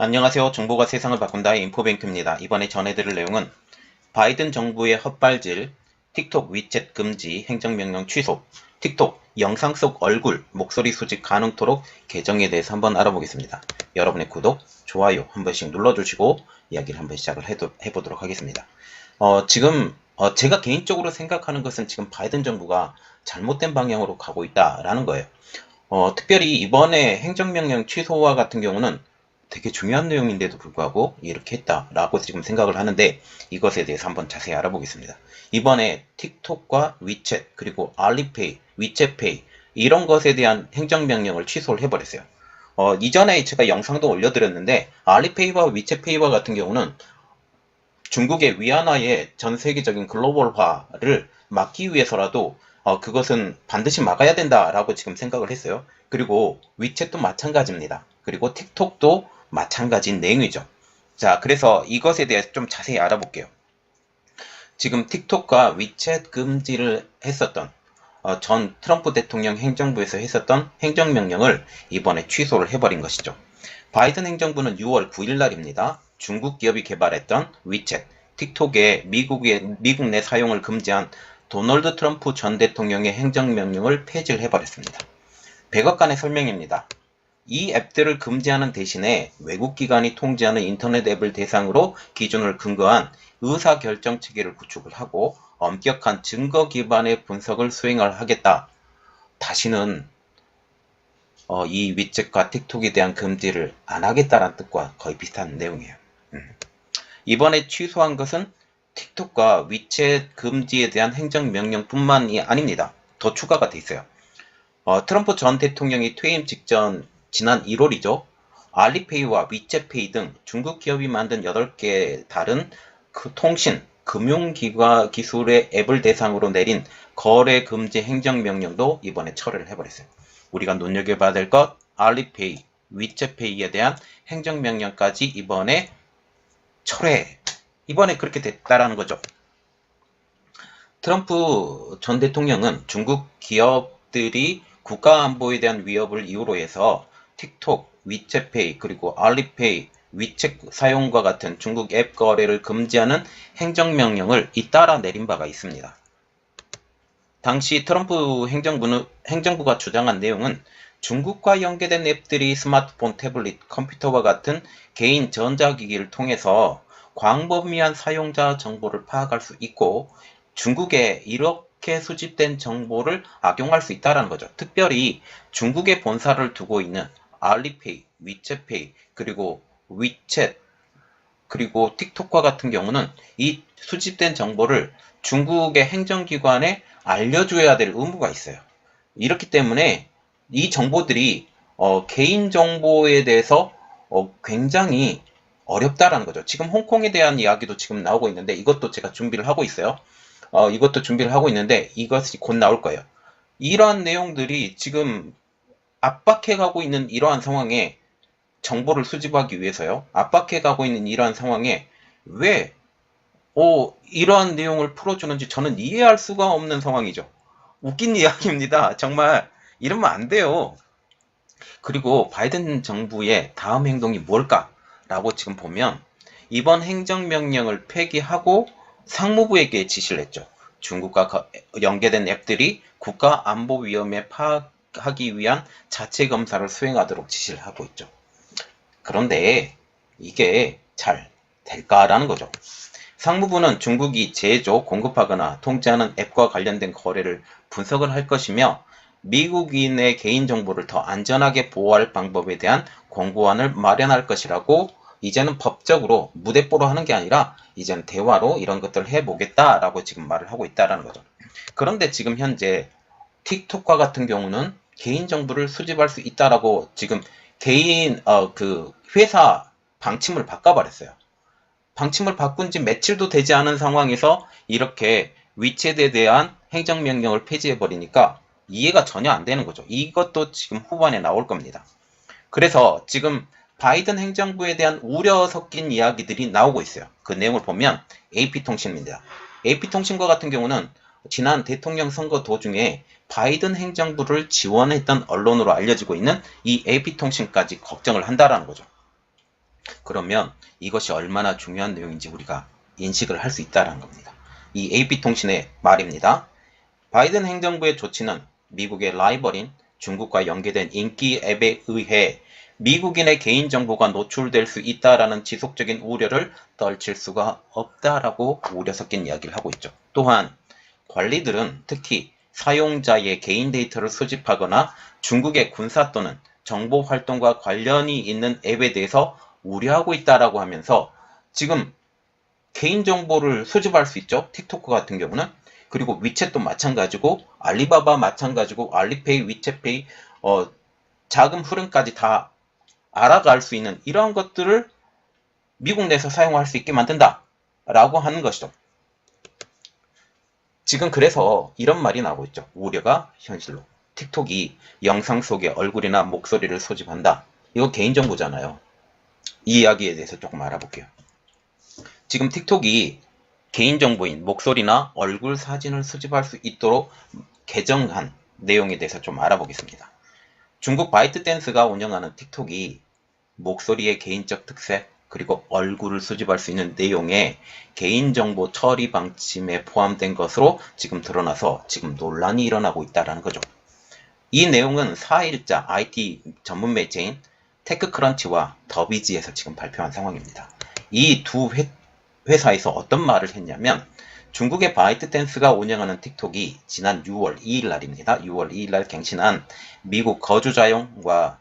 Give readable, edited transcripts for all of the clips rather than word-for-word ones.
안녕하세요. 정보가 세상을 바꾼다의 인포뱅크입니다. 이번에 전해드릴 내용은 바이든 정부의 헛발질, 틱톡 위챗 금지 행정명령 취소, 틱톡 영상 속 얼굴, 목소리 수집 가능토록 개정에 대해서 한번 알아보겠습니다. 여러분의 구독, 좋아요 한 번씩 눌러주시고 이야기를 한번 시작을 해보도록 하겠습니다. 지금 제가 개인적으로 생각하는 것은 지금 바이든 정부가 잘못된 방향으로 가고 있다라는 거예요. 특별히 이번에 행정명령 취소와 같은 경우는 되게 중요한 내용인데도 불구하고 이렇게 했다라고 지금 생각을 하는데 이것에 대해서 한번 자세히 알아보겠습니다. 이번에 틱톡과 위챗 그리고 알리페이, 위챗페이 이런 것에 대한 행정명령을 취소를 해버렸어요. 이전에 제가 영상도 올려드렸는데 알리페이와 위챗페이와 같은 경우는 중국의 위안화의 전 세계적인 글로벌화를 막기 위해서라도 그것은 반드시 막아야 된다라고 지금 생각을 했어요. 그리고 위챗도 마찬가지입니다. 그리고 틱톡도 마찬가지인 내용이죠. 자, 그래서 이것에 대해서 좀 자세히 알아볼게요. 지금 틱톡과 위챗 금지를 했었던 전 트럼프 대통령 행정부에서 했었던 행정명령을 이번에 취소를 해버린 것이죠. 바이든 행정부는 6월 9일 날입니다. 중국 기업이 개발했던 위챗, 틱톡의 미국 내 사용을 금지한 도널드 트럼프 전 대통령의 행정명령을 폐지를 해버렸습니다. 백악관의 설명입니다. 이 앱들을 금지하는 대신에 외국 기관이 통제하는 인터넷 앱을 대상으로 기준을 근거한 의사결정 체계를 구축을 하고 엄격한 증거 기반의 분석을 수행을 하겠다. 다시는 이 위챗과 틱톡에 대한 금지를 안 하겠다는 뜻과 거의 비슷한 내용이에요. 이번에 취소한 것은 틱톡과 위챗 금지에 대한 행정명령뿐만이 아닙니다. 더 추가가 돼 있어요. 트럼프 전 대통령이 퇴임 직전 지난 1월이죠. 알리페이와 위챗페이 등 중국 기업이 만든 8개 다른 통신, 금융기관 기술의 앱을 대상으로 내린 거래 금지 행정명령도 이번에 철회를 해버렸어요. 우리가 눈여겨봐야 될 것, 알리페이, 위챗페이에 대한 행정명령까지 이번에 철회. 이번에 그렇게 됐다라는 거죠. 트럼프 전 대통령은 중국 기업들이 국가 안보에 대한 위협을 이유로 해서 틱톡, 위챗페이, 그리고 알리페이, 위챗 사용과 같은 중국 앱 거래를 금지하는 행정명령을 잇따라 내린 바가 있습니다. 당시 트럼프 행정부가 주장한 내용은 중국과 연계된 앱들이 스마트폰, 태블릿, 컴퓨터와 같은 개인 전자기기를 통해서 광범위한 사용자 정보를 파악할 수 있고 중국에 이렇게 수집된 정보를 악용할 수 있다는 거죠. 특별히 중국에 본사를 두고 있는 알리페이, 위챗페이, 그리고 위챗, 그리고 틱톡과 같은 경우는 이 수집된 정보를 중국의 행정기관에 알려줘야 될 의무가 있어요. 이렇기 때문에 이 정보들이 개인정보에 대해서 굉장히 어렵다라는 거죠. 지금 홍콩에 대한 이야기도 지금 나오고 있는데 이것도 제가 준비를 하고 있어요. 이것도 준비를 하고 있는데 이것이 곧 나올 거예요. 이러한 내용들이 지금 압박해가고 있는 이러한 상황에 정보를 수집하기 위해서요. 압박해가고 있는 이러한 상황에 왜 이러한 내용을 풀어주는지 저는 이해할 수가 없는 상황이죠. 웃긴 이야기입니다. 정말 이러면 안 돼요. 그리고 바이든 정부의 다음 행동이 뭘까라고 지금 보면 이번 행정명령을 폐기하고 상무부에게 지시를 했죠. 중국과 연계된 앱들이 국가 안보 위험에 파악하기 위한 자체 검사를 수행하도록 지시를 하고 있죠. 그런데 이게 잘 될까라는 거죠. 상무부는 중국이 제조, 공급하거나 통제하는 앱과 관련된 거래를 분석을 할 것이며 미국인의 개인정보를 더 안전하게 보호할 방법에 대한 공고안을 마련할 것이라고 이제는 법적으로 무대뽀로 하는 게 아니라 이제는 대화로 이런 것들을 해보겠다라고 지금 말을 하고 있다는 거죠. 그런데 지금 현재 틱톡과 같은 경우는 개인정보를 수집할 수 있다라고 지금 회사 방침을 바꿔버렸어요. 방침을 바꾼 지 며칠도 되지 않은 상황에서 이렇게 위챗에 대한 행정명령을 폐지해버리니까 이해가 전혀 안 되는 거죠. 이것도 지금 후반에 나올 겁니다. 그래서 지금 바이든 행정부에 대한 우려 섞인 이야기들이 나오고 있어요. 그 내용을 보면 AP통신입니다. AP통신과 같은 경우는 지난 대통령 선거 도중에 바이든 행정부를 지원했던 언론으로 알려지고 있는 이 AP통신까지 걱정을 한다라는 거죠. 그러면 이것이 얼마나 중요한 내용인지 우리가 인식을 할 수 있다는 겁니다. 이 AP통신의 말입니다. 바이든 행정부의 조치는 미국의 라이벌인 중국과 연계된 인기 앱에 의해 미국인의 개인정보가 노출될 수 있다라는 지속적인 우려를 떨칠 수가 없다라고 우려 섞인 이야기를 하고 있죠. 또한 관리들은 특히 사용자의 개인 데이터를 수집하거나 중국의 군사 또는 정보 활동과 관련이 있는 앱에 대해서 우려하고 있다라고 하면서 지금 개인정보를 수집할 수 있죠. 틱톡 같은 경우는. 그리고 위챗도 마찬가지고 알리바바 마찬가지고 알리페이, 위챗페이 자금 흐름까지 다 알아갈 수 있는 이러한 것들을 미국 내에서 사용할 수 있게 만든다 라고 하는 것이죠. 지금 그래서 이런 말이 나오고 있죠. 우려가 현실로. 틱톡이 영상 속에 얼굴이나 목소리를 수집한다. 이거 개인정보잖아요. 이 이야기에 대해서 조금 알아볼게요. 지금 틱톡이 개인정보인 목소리나 얼굴 사진을 수집할 수 있도록 개정한 내용에 대해서 좀 알아보겠습니다. 중국 바이트댄스가 운영하는 틱톡이 목소리의 개인적 특색 그리고 얼굴을 수집할 수 있는 내용에 개인정보 처리 방침에 포함된 것으로 지금 드러나서 지금 논란이 일어나고 있다는 거죠. 이 내용은 4일자 IT 전문 매체인 테크크런치와 더비지에서 지금 발표한 상황입니다. 이 두 회사에서 어떤 말을 했냐면 중국의 바이트댄스가 운영하는 틱톡이 지난 6월 2일 날입니다. 6월 2일 날 갱신한 미국 거주자용과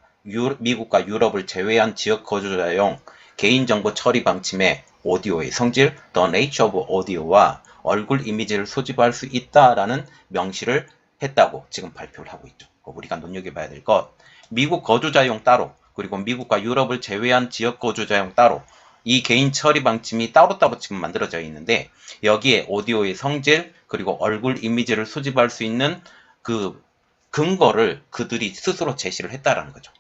미국과 유럽을 제외한 지역 거주자용 개인정보 처리 방침에 오디오의 성질, The Nature of Audio와 얼굴 이미지를 수집할 수 있다라는 명시를 했다고 지금 발표를 하고 있죠. 우리가 눈여겨봐야 될 것, 미국 거주자용 따로, 그리고 미국과 유럽을 제외한 지역 거주자용 따로, 이 개인 처리 방침이 따로따로 지금 만들어져 있는데 여기에 오디오의 성질 그리고 얼굴 이미지를 수집할 수 있는 그 근거를 그들이 스스로 제시를 했다라는 거죠.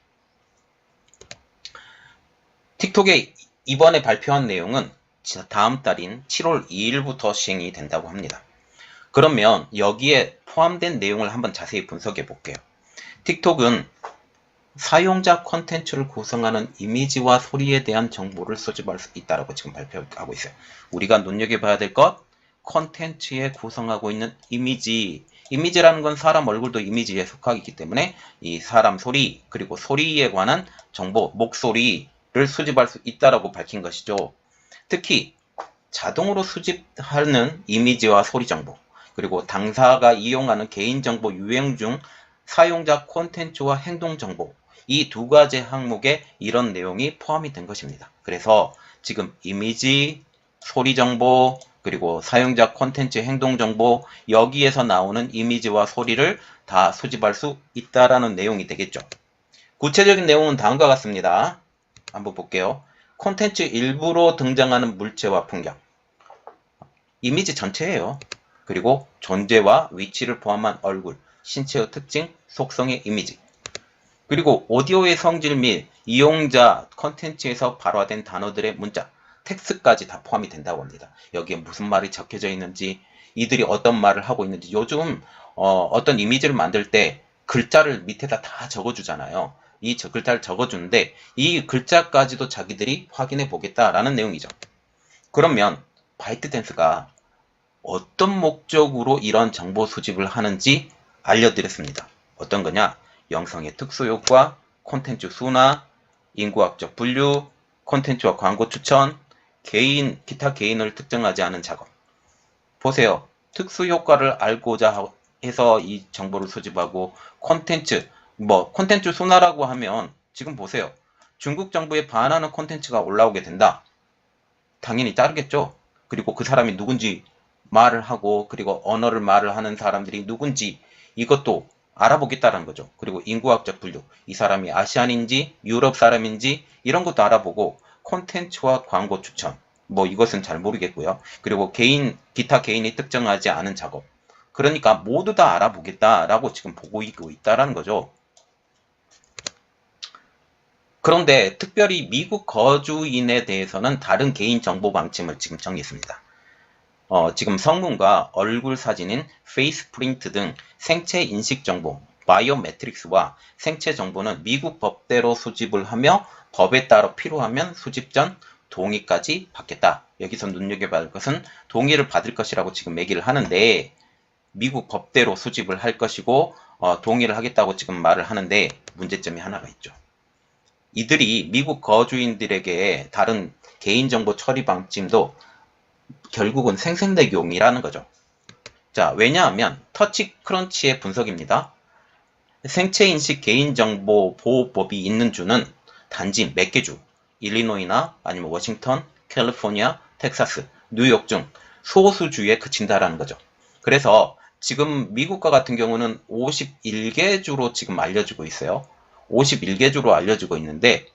틱톡의 이번에 발표한 내용은 다음 달인 7월 2일부터 시행이 된다고 합니다. 그러면 여기에 포함된 내용을 한번 자세히 분석해 볼게요. 틱톡은 사용자 콘텐츠를 구성하는 이미지와 소리에 대한 정보를 수집할 수 있다고 지금 발표하고 있어요. 우리가 눈여겨봐야 될 것, 콘텐츠에 구성하고 있는 이미지라는 건 사람 얼굴도 이미지에 속하기 때문에 이 사람 소리 그리고 소리에 관한 정보, 목소리를 수집할 수 있다고 밝힌 것이죠. 특히 자동으로 수집하는 이미지와 소리 정보, 그리고 당사가 이용하는 개인정보 유행 중 사용자 콘텐츠와 행동 정보, 이 두 가지 항목에 이런 내용이 포함이 된 것입니다. 그래서 지금 이미지, 소리 정보, 그리고 사용자 콘텐츠 행동 정보, 여기에서 나오는 이미지와 소리를 다 수집할 수 있다라는 내용이 되겠죠. 구체적인 내용은 다음과 같습니다. 한번 볼게요. 콘텐츠 일부로 등장하는 물체와 풍경, 이미지 전체예요. 그리고 존재와 위치를 포함한 얼굴, 신체의 특징, 속성의 이미지, 그리고 오디오의 성질 및 이용자 컨텐츠에서 발화된 단어들의 문자, 텍스트까지 다 포함이 된다고 합니다. 여기에 무슨 말이 적혀져 있는지, 이들이 어떤 말을 하고 있는지, 요즘 어떤 이미지를 만들 때 글자를 밑에다 다 적어주잖아요. 이 글자를 적어주는데 이 글자까지도 자기들이 확인해 보겠다라는 내용이죠. 그러면 바이트댄스가 어떤 목적으로 이런 정보 수집을 하는지 알려드렸습니다. 어떤 거냐? 영상의 특수 효과, 콘텐츠 순화, 인구학적 분류, 콘텐츠와 광고 추천, 기타 개인을 특정하지 않은 작업. 보세요. 특수 효과를 알고자 해서 이 정보를 수집하고 콘텐츠 순화라고 하면 지금 보세요. 중국 정부에 반하는 콘텐츠가 올라오게 된다. 당연히 따르겠죠. 그리고 그 사람이 누군지 말을 하고 그리고 언어를 말을 하는 사람들이 누군지 이것도 알아보겠다는 거죠. 그리고 인구학적 분류, 이 사람이 아시안인지 유럽 사람인지 이런 것도 알아보고 콘텐츠와 광고 추천, 이것은 잘 모르겠고요. 그리고 기타 개인이 특정하지 않은 작업. 그러니까 모두 다 알아보겠다라고 지금 보고 있다라는 거죠. 그런데 특별히 미국 거주인에 대해서는 다른 개인정보 방침을 지금 정했습니다. 지금 성문과 얼굴 사진인 페이스 프린트 등 생체 인식 정보, 바이오매트릭스와 생체 정보는 미국 법대로 수집을 하며 법에 따라 필요하면 수집 전 동의까지 받겠다. 여기서 눈여겨봐야 할 것은 동의를 받을 것이라고 지금 얘기를 하는데 미국 법대로 수집을 할 것이고 동의를 하겠다고 지금 말을 하는데 문제점이 하나가 있죠. 이들이 미국 거주인들에게 다른 개인정보 처리 방침도 결국은 생생내용이라는 거죠. 자, 왜냐하면 터치크런치의 분석입니다. 생체인식 개인정보 보호법이 있는 주는 단지 몇 개 주, 일리노이나 아니면 워싱턴, 캘리포니아, 텍사스, 뉴욕 중 소수주에 그친다라는 거죠. 그래서 지금 미국과 같은 경우는 51개 주로 지금 알려지고 있어요. 51개 주로 알려지고 있는데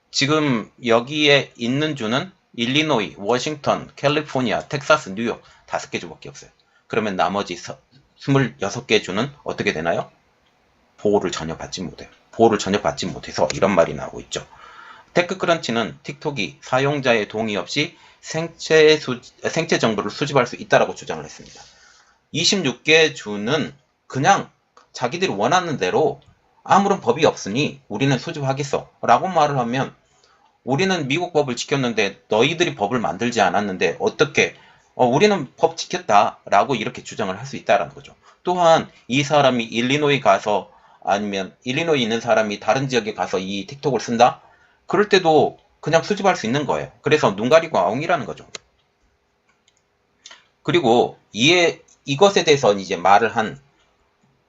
지금 여기에 있는 주는 일리노이, 워싱턴, 캘리포니아, 텍사스, 뉴욕 5개 주밖에 없어요. 그러면 나머지 26개 주는 어떻게 되나요? 보호를 전혀 받지 못해요. 보호를 전혀 받지 못해서 이런 말이 나오고 있죠. 테크크런치는 틱톡이 사용자의 동의 없이 생체 정보를 수집할 수 있다고 주장을 했습니다. 26개 주는 그냥 자기들이 원하는 대로 아무런 법이 없으니 우리는 수집하겠어 라고 말을 하면 우리는 미국 법을 지켰는데 너희들이 법을 만들지 않았는데 어떻게 우리는 법 지켰다 라고 이렇게 주장을 할 수 있다는 거죠. 또한 이 사람이 일리노이 가서 아니면 일리노이 있는 사람이 다른 지역에 가서 이 틱톡을 쓴다? 그럴 때도 그냥 수집할 수 있는 거예요. 그래서 눈 가리고 아웅이라는 거죠. 그리고 이것에 대해서 이제 말을 한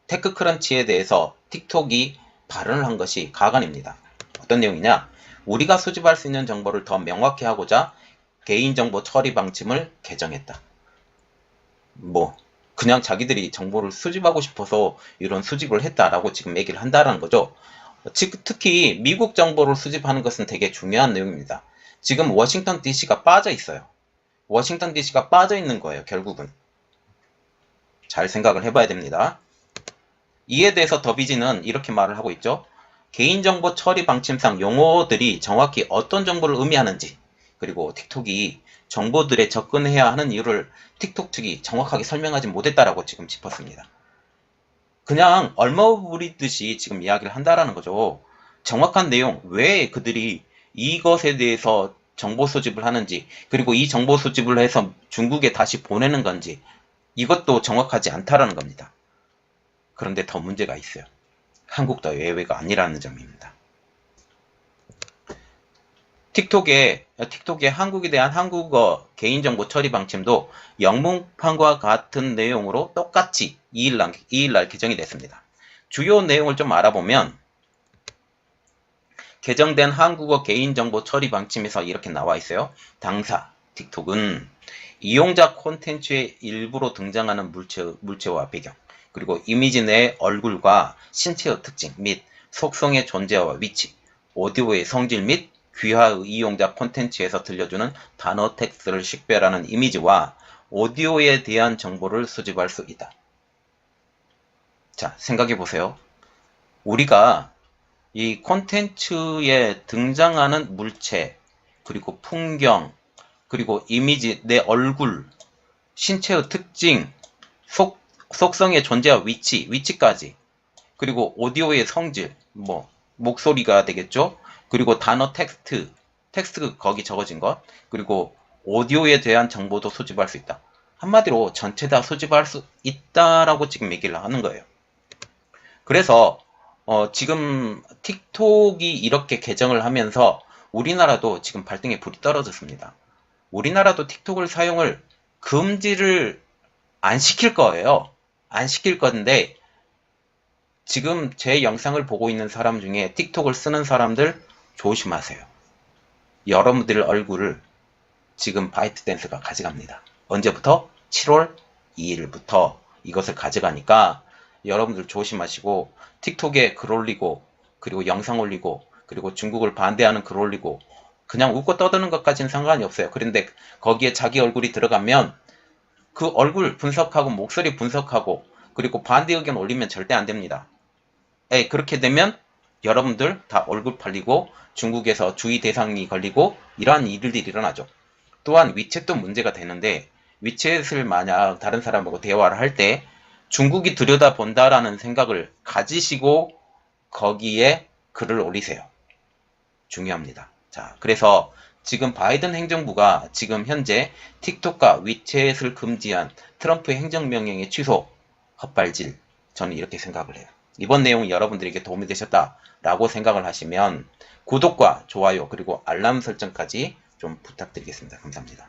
테크크런치에 대해서 틱톡이 발언을 한 것이 가관입니다. 어떤 내용이냐? 우리가 수집할 수 있는 정보를 더 명확히 하고자 개인정보 처리 방침을 개정했다. 그냥 자기들이 정보를 수집하고 싶어서 이런 수집을 했다라고 지금 얘기를 한다는 거죠. 특히 미국 정보를 수집하는 것은 되게 중요한 내용입니다. 지금 워싱턴 DC가 빠져 있어요. 워싱턴 DC가 빠져 있는 거예요, 결국은. 잘 생각을 해봐야 됩니다. 이에 대해서 더비지는 이렇게 말을 하고 있죠. 개인정보 처리 방침상 용어들이 정확히 어떤 정보를 의미하는지, 그리고 틱톡이 정보들에 접근해야 하는 이유를 틱톡 측이 정확하게 설명하지 못했다라고 지금 짚었습니다. 그냥 얼머무리듯이 지금 이야기를 한다라는 거죠. 정확한 내용, 왜 그들이 이것에 대해서 정보 수집을 하는지, 그리고 이 정보 수집을 해서 중국에 다시 보내는 건지, 이것도 정확하지 않다라는 겁니다. 그런데 더 문제가 있어요. 한국도 예외가 아니라는 점입니다. 틱톡의 한국에 대한 한국어 개인정보 처리 방침도 영문판과 같은 내용으로 똑같이 2일날 개정이 됐습니다. 주요 내용을 좀 알아보면 개정된 한국어 개인정보 처리 방침에서 이렇게 나와 있어요. 당사, 틱톡은 이용자 콘텐츠의 일부로 등장하는 물체와 배경, 그리고 이미지 내 얼굴과 신체의 특징 및 속성의 존재와 위치, 오디오의 성질 및 귀하의 이용자 콘텐츠에서 들려주는 단어 텍스트를 식별하는 이미지와 오디오에 대한 정보를 수집할 수 있다. 자, 생각해 보세요. 우리가 이 콘텐츠에 등장하는 물체, 그리고 풍경, 그리고 이미지, 내 얼굴, 신체의 특징, 속성의 존재와 위치까지, 그리고 오디오의 성질, 목소리가 되겠죠? 그리고 단어 텍스트 거기 적어진 것, 그리고 오디오에 대한 정보도 수집할 수 있다. 한마디로 전체 다 수집할 수 있다라고 지금 얘기를 하는 거예요. 그래서 지금 틱톡이 이렇게 개정을 하면서 우리나라도 지금 발등에 불이 떨어졌습니다. 우리나라도 틱톡을 사용을 금지를 안 시킬 거예요. 안 시킬 건데 지금 제 영상을 보고 있는 사람 중에 틱톡을 쓰는 사람들 조심하세요. 여러분들 얼굴을 지금 바이트댄스가 가져갑니다. 언제부터? 7월 2일부터 이것을 가져가니까 여러분들 조심하시고 틱톡에 글 올리고 그리고 영상 올리고 그리고 중국을 반대하는 글 올리고 그냥 웃고 떠드는 것까지는 상관이 없어요. 그런데 거기에 자기 얼굴이 들어가면 그 얼굴 분석하고 목소리 분석하고 그리고 반대 의견 올리면 절대 안 됩니다. 그렇게 되면 여러분들 다 얼굴 팔리고 중국에서 주의 대상이 걸리고 이러한 일들이 일어나죠. 또한 위챗도 문제가 되는데 위챗을 만약 다른 사람하고 대화를 할 때 중국이 들여다본다라는 생각을 가지시고 거기에 글을 올리세요. 중요합니다. 자, 그래서 지금 바이든 행정부가 지금 현재 틱톡과 위챗을 금지한 트럼프의 행정명령의 취소, 헛발질. 저는 이렇게 생각을 해요. 이번 내용이 여러분들에게 도움이 되셨다라고 생각을 하시면 구독과 좋아요 그리고 알람 설정까지 좀 부탁드리겠습니다. 감사합니다.